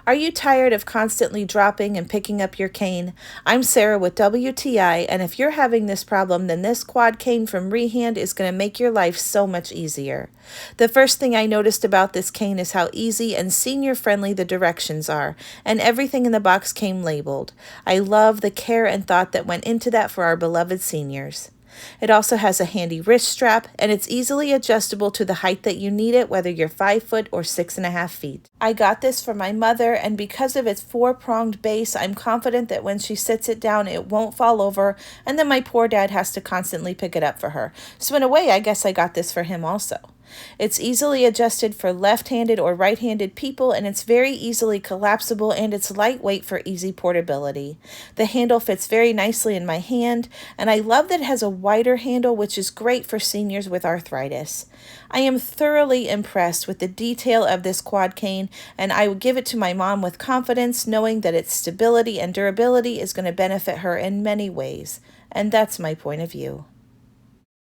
Are you tired of constantly dropping and picking up your cane? I'm Sarah with WTI, and if you're having this problem, then this quad cane from Rehand is going to make your life so much easier. The first thing I noticed about this cane is how easy and senior-friendly the directions are, and everything in the box came labeled. I love the care and thought that went into that for our beloved seniors. It also has a handy wrist strap, and it's easily adjustable to the height that you need it, whether you're 5 foot or 6.5 feet. I got this for my mother, and because of its 4-pronged base, I'm confident that when she sits it down, it won't fall over, and then my poor dad has to constantly pick it up for her. So in a way, I guess I got this for him also. It's easily adjusted for left-handed or right-handed people, and it's very easily collapsible, and it's lightweight for easy portability. The handle fits very nicely in my hand, and I love that it has a wider handle, which is great for seniors with arthritis. I am thoroughly impressed with the detail of this quad cane, and I would give it to my mom with confidence, knowing that its stability and durability is going to benefit her in many ways. And that's my point of view.